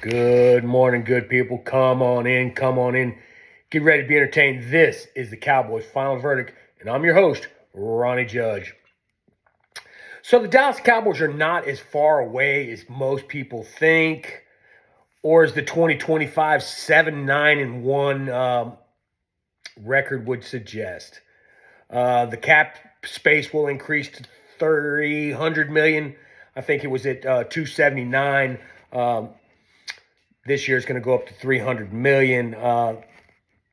Good morning, good people. Come on in, come on in. Get ready to be entertained. This is the Cowboys' Final Verdict, and I'm your host, Ronnie Judge. So the Dallas Cowboys are not as far away as most people think, or as the 2025 7-9-1 record would suggest. The cap space will increase to $300 million. I think it was at 279. This year is going to go up to $300 million. The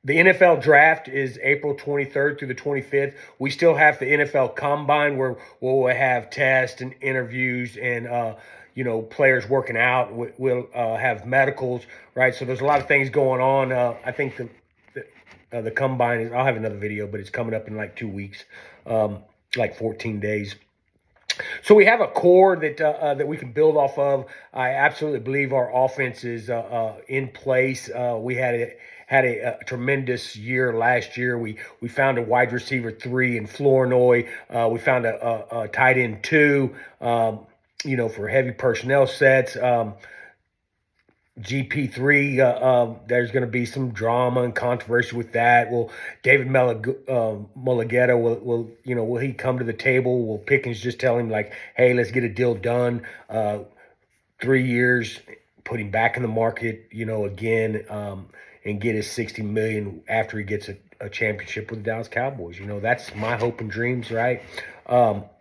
NFL draft is April 23rd through the 25th. We still have the NFL Combine where we'll have tests and interviews and players working out. We'll have medicals, right? So there's a lot of things going on. I think the Combine is. I'll have another video, but it's coming up in like 2 weeks, like 14 days. So we have a core that we can build off of. I absolutely believe our offense is in place. We had a tremendous year last year. We found a wide receiver 3 in Flournoy. We found a tight end 2. For heavy personnel sets. GP3, there's going to be some drama and controversy with that. Will David Mulligetta, will he come to the table? Will Pickens just tell him, like, hey, let's get a deal done? 3 years, put him back in the market, again, and get his $60 million after he gets a championship with the Dallas Cowboys. That's my hope and dreams, right? But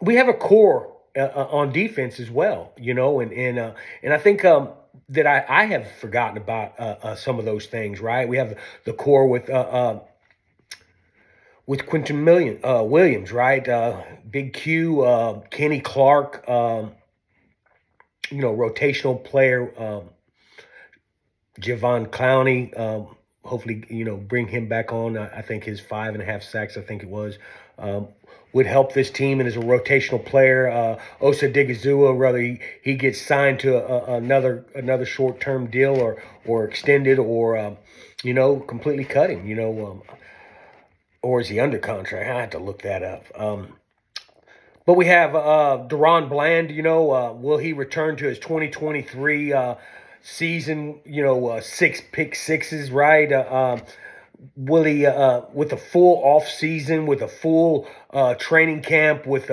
we have a core on defense as well, and I think that I have forgotten about some of those things, right? We have the core with Quentin Williams, right? Big Q, Kenny Clark, rotational player, Javon Clowney, hopefully, bring him back on. I think his 5.5 sacks, I think it was, would help this team and is a rotational player. Osa Digizua, whether he gets signed to another short-term deal or extended or, completely cut him, or is he under contract? I have to look that up. But we have Deron Bland, will he return to his 2023 season, 6 pick sixes, right? Will he, with a full off season, with a full training camp, with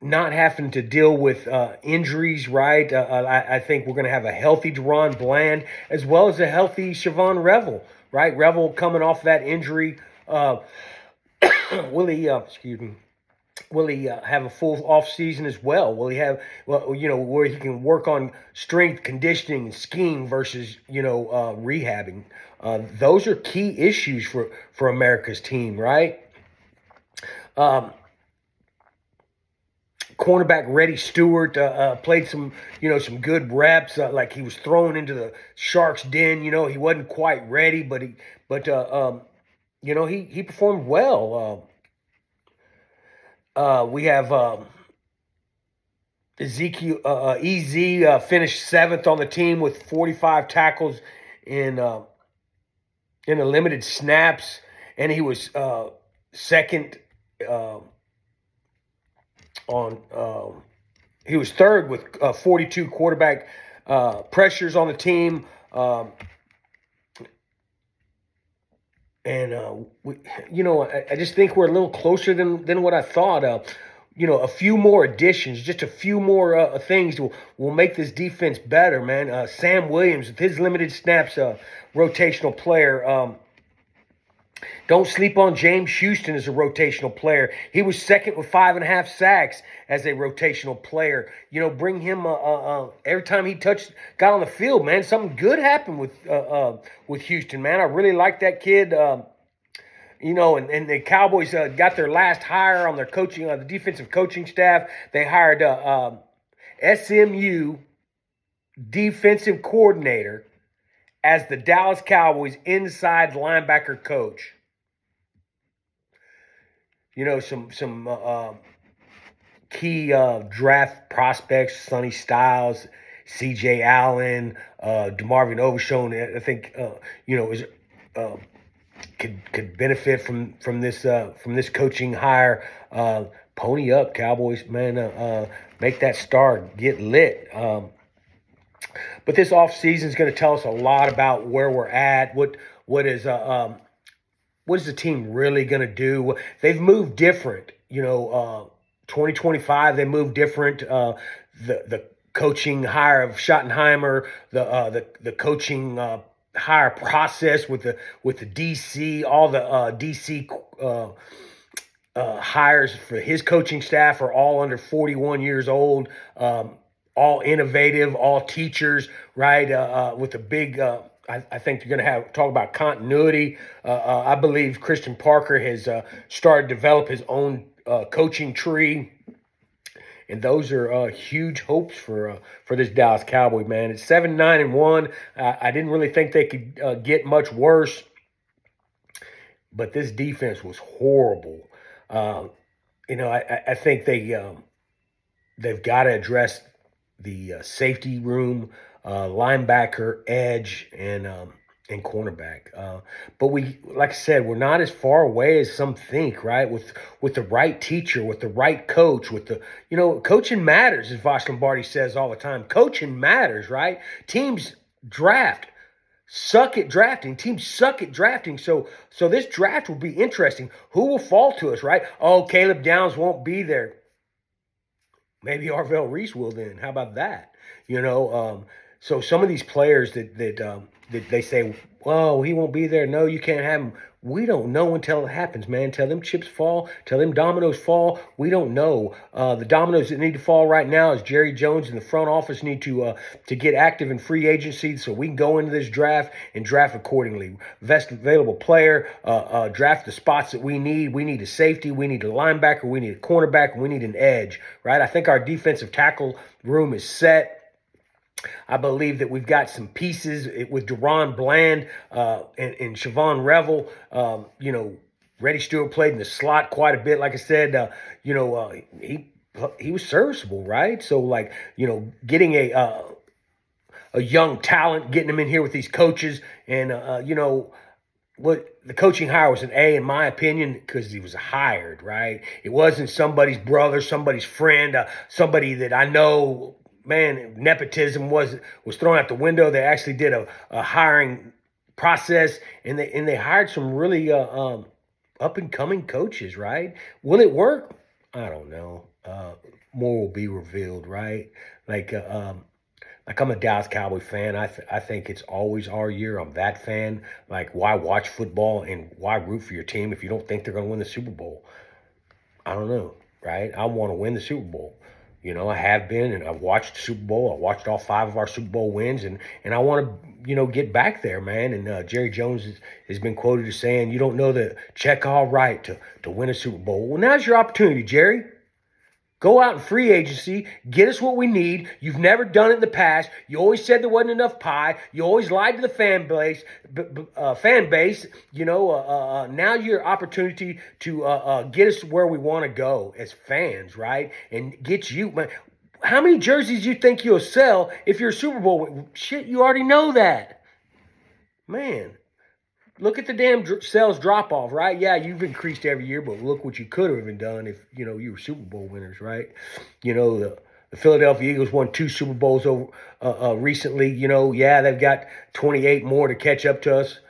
not having to deal with injuries, right? I think we're going to have a healthy Deron Bland as well as a healthy Siobhan Revel, right? Revel coming off that injury. Will he, will he have a full off season as well? Will he have, where he can work on strength, conditioning, and scheme versus, rehabbing? Those are key issues for America's team, right? Cornerback Reddy Stewart played some good reps. Like he was thrown into the Sharks' den. He wasn't quite ready, but he performed well. We have Ezekiel EZ finished 7th on the team with 45 tackles in the limited snaps, and he was second he was third with 42 quarterback pressures on the team. I just think we're a little closer than what I thought. A few more additions, just a few more things will make this defense better, man. Sam Williams, with his limited snaps, rotational player. Don't sleep on James Houston as a rotational player. He was second with 5.5 sacks as a rotational player. Bring him every time he got on the field, man. Something good happened with Houston, man. I really like that kid. And the Cowboys got their last hire on their coaching, the defensive coaching staff. They hired SMU defensive coordinator as the Dallas Cowboys inside linebacker coach. Some key draft prospects: Sonny Styles, C.J. Allen, DeMarvin Overshown. I think is could benefit from this coaching hire. pony up, Cowboys, man. Make that star get lit. But this offseason is going to tell us a lot about where we're at. What is what is the team really going to do? They've moved different. 2025 they moved different. The coaching hire of Schottenheimer, the coaching hire process with the DC, all the DC hires for his coaching staff are all under 41 years old. All innovative, all teachers, right? With a big, I think you're going to talk about continuity. I believe Christian Parker has started to develop his own coaching tree, and those are huge hopes for this Dallas Cowboy, man. It's 7-9-1. I didn't really think they could get much worse, but this defense was horrible. I think they've got to address the safety room, linebacker, edge, and cornerback. But like I said, we're not as far away as some think, right? With the right teacher, with the right coach, coaching matters, as Vosh Lombardi says all the time. Coaching matters, right? Teams suck at drafting. Teams suck at drafting. So this draft will be interesting. Who will fall to us, right? Oh, Caleb Downs won't be there. Maybe Arvell Reese will then. How about that? So some of these players that they say, well, he won't be there. No, you can't have him. We don't know until it happens, man. Till them chips fall, till them dominoes fall. We don't know. The dominoes that need to fall right now is Jerry Jones and the front office need to get active in free agency so we can go into this draft and draft accordingly. Best available player, draft the spots that we need. We need a safety, we need a linebacker, we need a cornerback, and we need an edge, right? I think our defensive tackle room is set. I believe that we've got some pieces with Deron Bland and Siobhan Revel. Reddy Stewart played in the slot quite a bit. Like I said, he was serviceable, right? So, getting a young talent, getting him in here with these coaches, and what the coaching hire was an A in my opinion because he was hired, right? It wasn't somebody's brother, somebody's friend, somebody that I know. Man, nepotism was thrown out the window. They actually did a hiring process, and they hired some really up and coming coaches. Right? Will it work? I don't know. More will be revealed. Right? Like I'm a Dallas Cowboy fan. I think it's always our year. I'm that fan. Like, why watch football and why root for your team if you don't think they're going to win the Super Bowl? I don't know. Right? I want to win the Super Bowl. I have been, and I've watched the Super Bowl. I watched all 5 of our Super Bowl wins, and I want to, get back there, man. And Jerry Jones has been quoted as saying, you don't know the check all right to win a Super Bowl. Well, now's your opportunity, Jerry. Go out in free agency, get us what we need. You've never done it in the past. You always said there wasn't enough pie. You always lied to the fan base. Now your opportunity to get us where we want to go as fans, right? And get you, man. How many jerseys do you think you'll sell if you're a Super Bowl? Shit, you already know that, man. Look at the damn sales drop off, right? Yeah, you've increased every year, but look what you could have done if you were Super Bowl winners, right? The Philadelphia Eagles won 2 Super Bowls over recently. Yeah, they've got 28 more to catch up to us.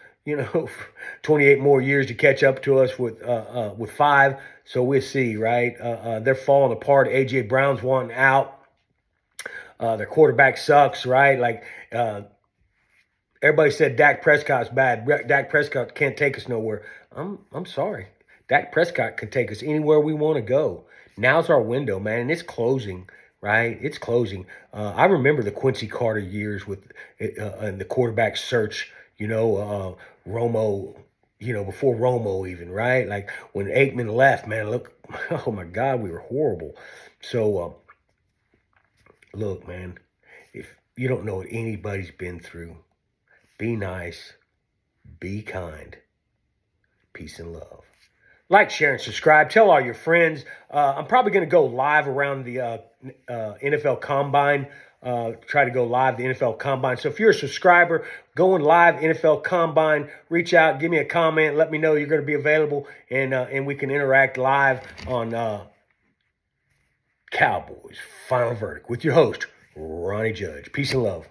28 more years to catch up to us with 5. So we'll see, right? They're falling apart. AJ Brown's wanting out. Their quarterback sucks, right? Everybody said Dak Prescott's bad. Dak Prescott can't take us nowhere. I'm sorry. Dak Prescott can take us anywhere we want to go. Now's our window, man, and it's closing, right? It's closing. I remember the Quincy Carter years with and the quarterback search, Romo, before Romo even, right? Like when Aikman left, man, look, oh my God, we were horrible. So, look, man, if you don't know what anybody's been through, be nice, be kind, peace and love. Like, share, and subscribe. Tell all your friends. I'm probably going to go live around the NFL Combine. Try to go live the NFL Combine. So if you're a subscriber, going live NFL Combine, reach out, give me a comment, let me know you're going to be available, and we can interact live on Cowboys. Final verdict with your host, Ronnie Judge. Peace and love.